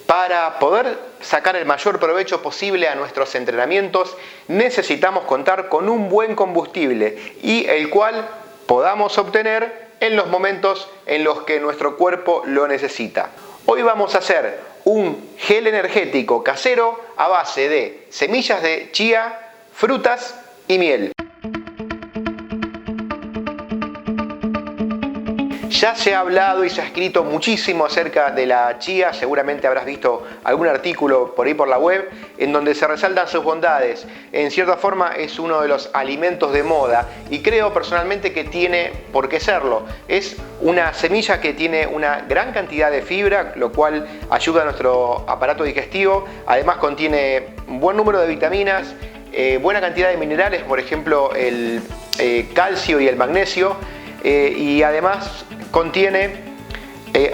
Para poder sacar el mayor provecho posible a nuestros entrenamientos, necesitamos contar con un buen combustible y el cual podamos obtener en los momentos en los que nuestro cuerpo lo necesita. Hoy vamos a hacer un gel energético casero a base de semillas de chía, frutas y miel. Ya se ha hablado y se ha escrito muchísimo acerca de la chía, seguramente habrás visto algún artículo por ahí por la web en donde se resaltan sus bondades. En cierta forma es uno de los alimentos de moda y creo personalmente que tiene por qué serlo. Es una semilla que tiene una gran cantidad de fibra, lo cual ayuda a nuestro aparato digestivo. Además contiene un buen número de vitaminas, buena cantidad de minerales, por ejemplo el calcio y el magnesio, y además contiene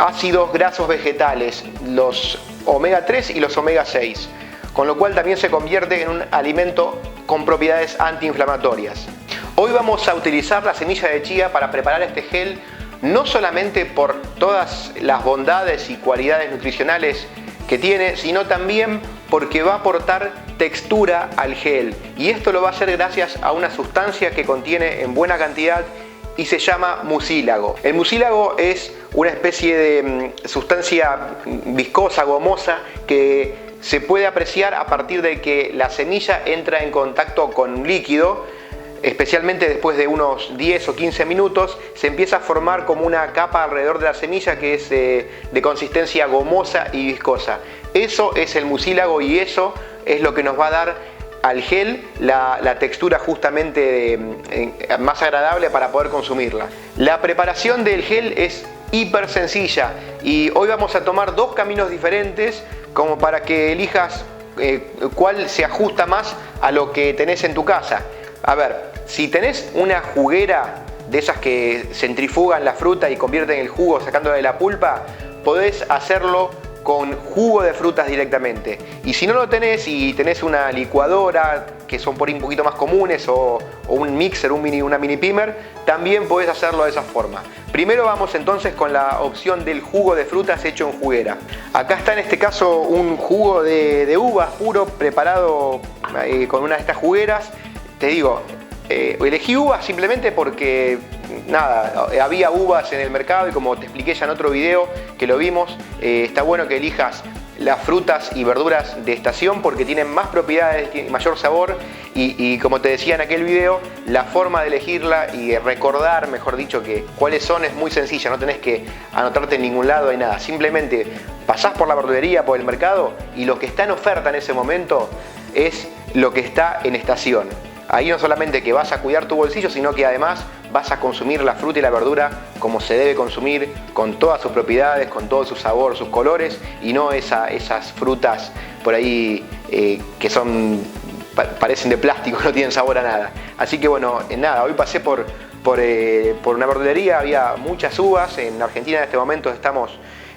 ácidos grasos vegetales, los omega 3 y los omega 6, con lo cual también se convierte en un alimento con propiedades antiinflamatorias. Hoy vamos a utilizar la semilla de chía para preparar este gel, no solamente por todas las bondades y cualidades nutricionales que tiene, sino también porque va a aportar textura al gel, y esto lo va a hacer gracias a una sustancia que contiene en buena cantidad y se llama mucílago. El mucílago es una especie de sustancia viscosa, gomosa, que se puede apreciar a partir de que la semilla entra en contacto con un líquido, especialmente después de unos 10 o 15 minutos, se empieza a formar como una capa alrededor de la semilla que es de consistencia gomosa y viscosa. Eso es el mucílago y eso es lo que nos va a dar al gel la textura justamente más agradable para poder consumirla. La preparación del gel es hiper sencilla y hoy vamos a tomar dos caminos diferentes como para que elijas cuál se ajusta más a lo que tenés en tu casa. A ver, si tenés una juguera de esas que centrifugan la fruta y convierten el jugo sacándole la pulpa, podés hacerlo con jugo de frutas directamente. Y si no lo tenés y tenés una licuadora, que son por ahí un poquito más comunes, o un mixer, una mini pimer, también podés hacerlo de esa forma. Primero vamos entonces con la opción del jugo de frutas hecho en juguera. Acá está en este caso un jugo de uvas puro preparado con una de estas jugueras. Te digo, elegí uvas simplemente porque nada, había uvas en el mercado y como te expliqué ya en otro video que lo vimos, está bueno que elijas las frutas y verduras de estación porque tienen más propiedades y mayor sabor y como te decía en aquel video, la forma de elegirla y recordar, mejor dicho, que cuáles son es muy sencilla, no tenés que anotarte en ningún lado ni nada, simplemente pasás por la verdulería, por el mercado y lo que está en oferta en ese momento es lo que está en estación. Ahí no solamente que vas a cuidar tu bolsillo, sino que además vas a consumir la fruta y la verdura como se debe consumir, con todas sus propiedades, con todo su sabor, sus colores, y no esas frutas por ahí que parecen de plástico, no tienen sabor a nada. Así que bueno, nada, hoy pasé por una verdulería, había muchas uvas. En Argentina en este momento estamos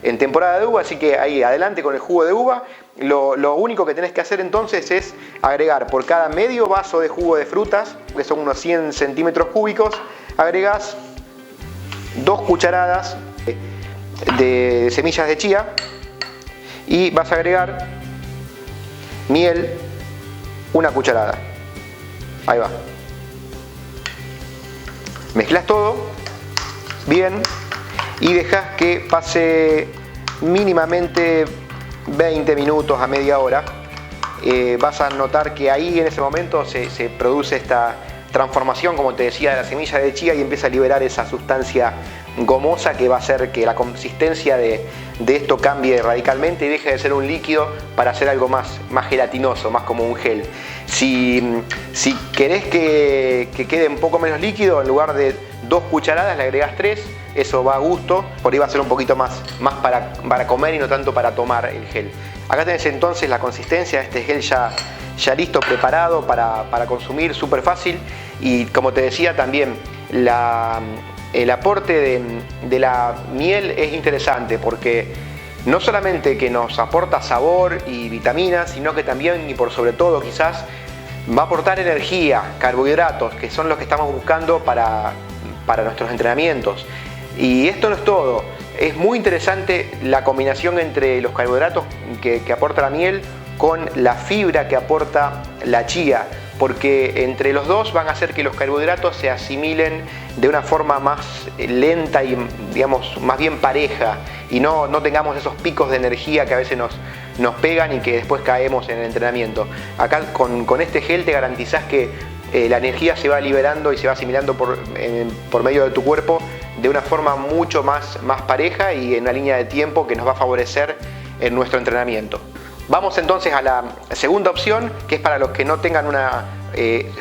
en temporada de uva, así que ahí adelante con el jugo de uva. Lo único que tenés que hacer entonces es agregar por cada medio vaso de jugo de frutas, que son unos 100 centímetros cúbicos, agregás 2 cucharadas de semillas de chía y vas a agregar miel, 1 cucharada. Ahí va. Mezclas todo bien y dejas que pase mínimamente 20 minutos a media hora. Vas a notar que ahí en ese momento se produce esta transformación, como te decía, de la semilla de chía y empieza a liberar esa sustancia gomosa que va a hacer que la consistencia de esto cambie radicalmente y deje de ser un líquido para hacer algo más gelatinoso, más como un gel. Si querés que quede un poco menos líquido, en lugar de 2 cucharadas le agregás 3, eso va a gusto, por ahí va a ser un poquito más para comer y no tanto para tomar el gel. Acá tenés entonces la consistencia de este gel ya listo, preparado para consumir, súper fácil. Y como te decía también, el aporte de la miel es interesante porque no solamente que nos aporta sabor y vitaminas, sino que también y por sobre todo quizás va a aportar energía, carbohidratos, que son los que estamos buscando para nuestros entrenamientos. Y esto no es todo. Es muy interesante la combinación entre los carbohidratos que aporta la miel con la fibra que aporta la chía, porque entre los dos van a hacer que los carbohidratos se asimilen de una forma más lenta y, digamos, más bien pareja, y no tengamos esos picos de energía que a veces nos pegan y que después caemos en el entrenamiento. Acá con este gel te garantizás que la energía se va liberando y se va asimilando por medio de tu cuerpo de una forma mucho más pareja y en una línea de tiempo que nos va a favorecer en nuestro entrenamiento. Vamos entonces a la segunda opción, que es para los que no tengan una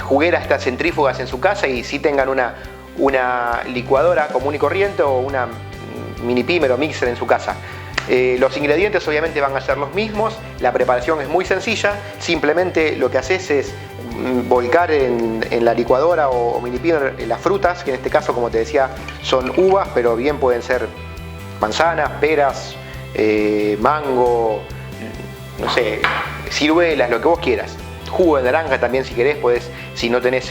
juguera, estas centrífugas en su casa, y sí tengan una licuadora común y corriente o una mini pimer o mixer en su casa. Los ingredientes obviamente van a ser los mismos, la preparación es muy sencilla, simplemente lo que haces es volcar en la licuadora o mini pimer las frutas, que en este caso, como te decía, son uvas, pero bien pueden ser manzanas, peras, mango, no sé, ciruelas, lo que vos quieras. Jugo de naranja también, si querés, podés, si no tenés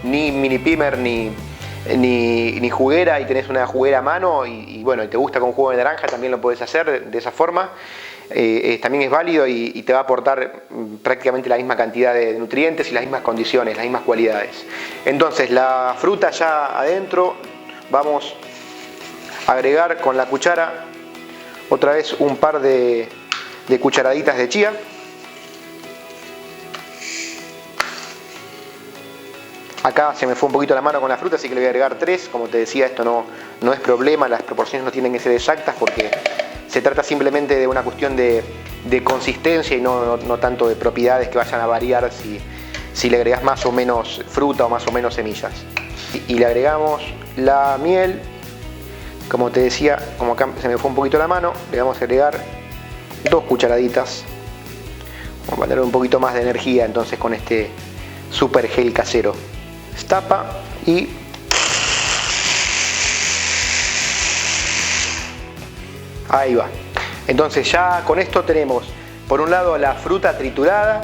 ni mini pimer ni juguera y tenés una juguera a mano y bueno, y te gusta con jugo de naranja, también lo podés hacer de esa forma. También es válido y te va a aportar prácticamente la misma cantidad de nutrientes y las mismas condiciones, las mismas cualidades. Entonces, la fruta ya adentro, vamos a agregar con la cuchara otra vez un par de cucharaditas de chía. Acá se me fue un poquito la mano con la fruta, así que le voy a agregar 3. Como te decía, esto no es problema, las proporciones no tienen que ser exactas porque se trata simplemente de una cuestión de consistencia y no tanto de propiedades que vayan a variar si le agregas más o menos fruta o más o menos semillas. Y le agregamos la miel. Como te decía, como acá se me fue un poquito la mano, le vamos a agregar 2 cucharaditas. Vamos a tener un poquito más de energía entonces con este super gel casero. Tapa y ahí va. Entonces ya con esto tenemos por un lado la fruta triturada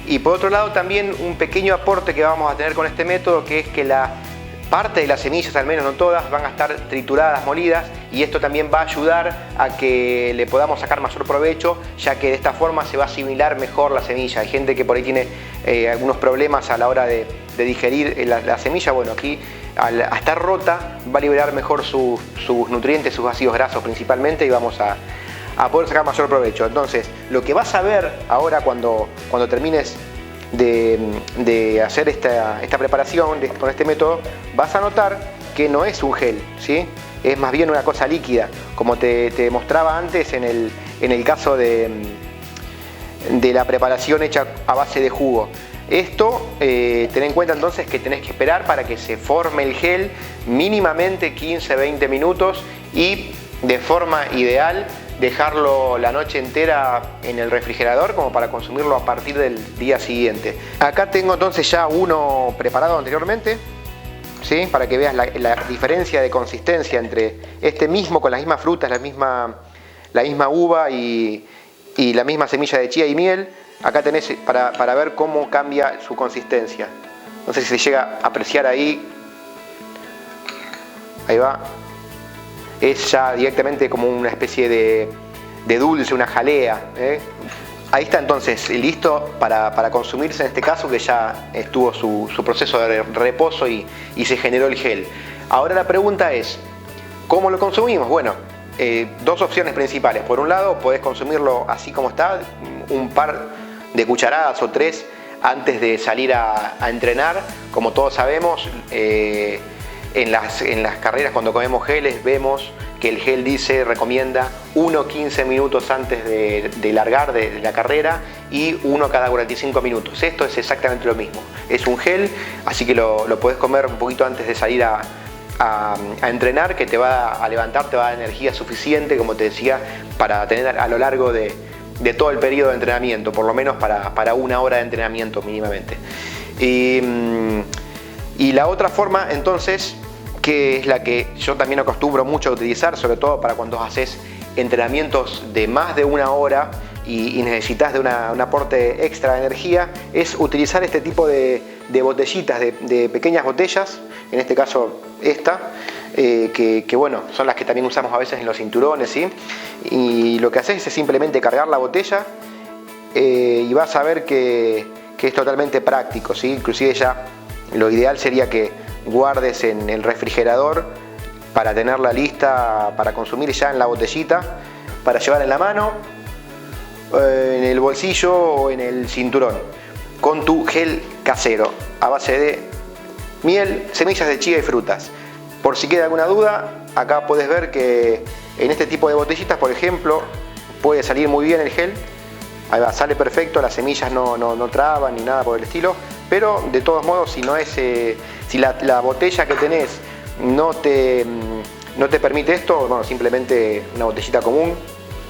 y por otro lado también un pequeño aporte que vamos a tener con este método, que es que la parte de las semillas, al menos no todas, van a estar trituradas, molidas, y esto también va a ayudar a que le podamos sacar mayor provecho, ya que de esta forma se va a asimilar mejor la semilla. Hay gente que por ahí tiene algunos problemas a la hora de digerir la semilla. Bueno, aquí al estar rota va a liberar mejor sus nutrientes, sus ácidos grasos principalmente, y vamos a poder sacar mayor provecho. Entonces, lo que vas a ver ahora cuando termines de hacer esta preparación con este método, vas a notar que no es un gel, ¿sí? Es más bien una cosa líquida, como te mostraba antes en el caso de la preparación hecha a base de jugo. Esto, ten en cuenta entonces que tenés que esperar para que se forme el gel mínimamente 15-20 minutos y de forma ideal dejarlo la noche entera en el refrigerador como para consumirlo a partir del día siguiente. Acá tengo entonces ya uno preparado anteriormente, ¿sí? Para que veas la diferencia de consistencia entre este mismo con las mismas frutas, la misma uva y la misma semilla de chía y miel. Acá tenés para ver cómo cambia su consistencia. No sé si se llega a apreciar ahí. Ahí va. Es ya directamente como una especie de dulce, una jalea, ¿eh? Ahí está entonces listo para consumirse, en este caso que ya estuvo su proceso de reposo y se generó el gel. Ahora la pregunta es, ¿cómo lo consumimos? Bueno, 2 opciones principales. Por un lado, podés consumirlo así como está, un par de cucharadas o 3 antes de salir a entrenar. Como todos sabemos, en las carreras cuando comemos geles vemos que el gel recomienda 1-15 minutos antes de largar de la carrera y 1 cada 45 minutos. Esto es exactamente lo mismo. Es un gel, así que lo podés comer un poquito antes de salir a entrenar, que te va a levantar, te va a dar energía suficiente, como te decía, para tener a lo largo de todo el periodo de entrenamiento, por lo menos para 1 hora de entrenamiento mínimamente. Y la otra forma entonces, que es la que yo también acostumbro mucho a utilizar, sobre todo para cuando haces entrenamientos de más de 1 hora y necesitas de un aporte extra de energía, es utilizar este tipo de botellitas, de pequeñas botellas, en este caso esta, que bueno, son las que también usamos a veces en los cinturones, ¿sí? Y lo que haces es simplemente cargar la botella y vas a ver que es totalmente práctico, ¿sí? Inclusive ya lo ideal sería que guardes en el refrigerador para tenerla lista para consumir ya en la botellita, para llevar en la mano, en el bolsillo o en el cinturón, con tu gel casero a base de miel, semillas de chía y frutas. Por si queda alguna duda, acá puedes ver que en este tipo de botellitas, por ejemplo, puede salir muy bien el gel. Ahí va, sale perfecto, las semillas no traban ni nada por el estilo, pero de todos modos, si no es, si la botella que tenés no te permite esto, bueno, simplemente una botellita común,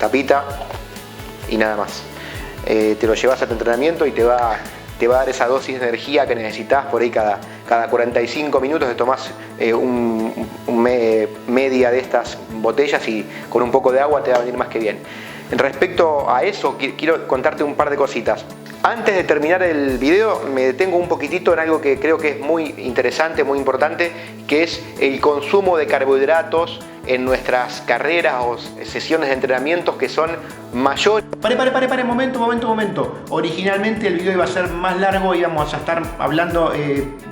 tapita y nada más. Te lo llevas a tu entrenamiento y te va a dar esa dosis de energía que necesitas. Por ahí cada 45 minutos te tomás media de estas botellas y con un poco de agua te va a venir más que bien. Respecto a eso, quiero contarte un par de cositas. Antes de terminar el video, me detengo un poquitito en algo que creo que es muy interesante, muy importante, que es el consumo de carbohidratos en nuestras carreras o sesiones de entrenamientos que son mayores. Pare, momento. Originalmente el video iba a ser más largo, íbamos a estar hablando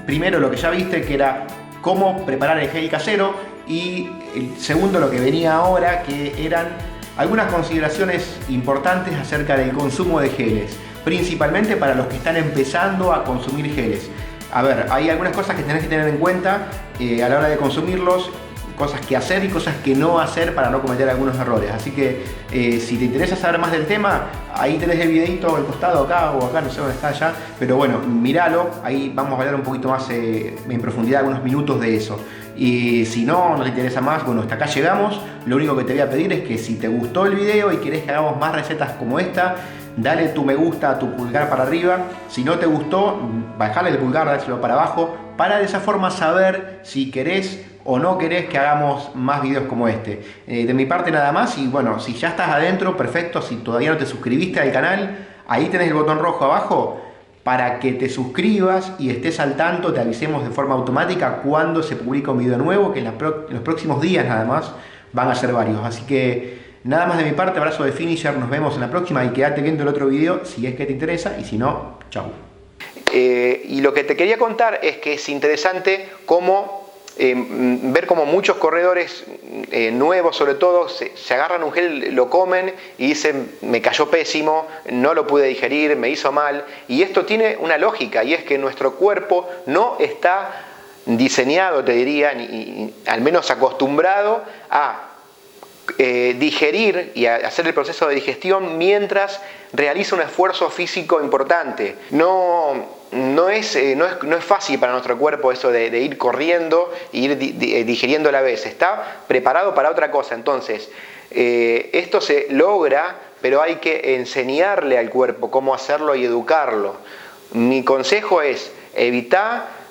primero lo que ya viste, que era cómo preparar el gel casero, y el segundo, lo que venía ahora, que eran algunas consideraciones importantes acerca del consumo de geles, principalmente para los que están empezando a consumir geles. A ver, hay algunas cosas que tenés que tener en cuenta a la hora de consumirlos, cosas que hacer y cosas que no hacer para no cometer algunos errores. Así que si te interesa saber más del tema, ahí tenés el videito al costado, acá o acá, no sé dónde está ya, pero bueno, míralo, ahí vamos a hablar un poquito más en profundidad, algunos minutos de eso. Y si no te interesa más, bueno, hasta acá llegamos. Lo único que te voy a pedir es que si te gustó el video y querés que hagamos más recetas como esta, dale tu me gusta, tu pulgar para arriba. Si no te gustó, bajale el pulgar, dáselo para abajo, para de esa forma saber si querés o no querés que hagamos más videos como este. De mi parte nada más, y bueno, si ya estás adentro, perfecto. Si todavía no te suscribiste al canal, ahí tenés el botón rojo abajo para que te suscribas y estés al tanto, te avisemos de forma automática cuando se publica un video nuevo, que en los próximos días nada más van a ser varios. Así que nada más de mi parte, abrazo de finisher, nos vemos en la próxima y quédate viendo el otro video si es que te interesa, y si no, chau. Y lo que te quería contar es que es interesante cómo ver cómo muchos corredores nuevos sobre todo se agarran un gel, lo comen y dicen me cayó pésimo, no lo pude digerir, me hizo mal. Y esto tiene una lógica, y es que nuestro cuerpo no está diseñado, te diría, ni al menos acostumbrado a digerir y a hacer el proceso de digestión mientras realiza un esfuerzo físico importante. No es fácil para nuestro cuerpo eso de ir corriendo e ir digiriendo a la vez. Está preparado para otra cosa. Entonces, esto se logra, pero hay que enseñarle al cuerpo cómo hacerlo y educarlo. Mi consejo es evitar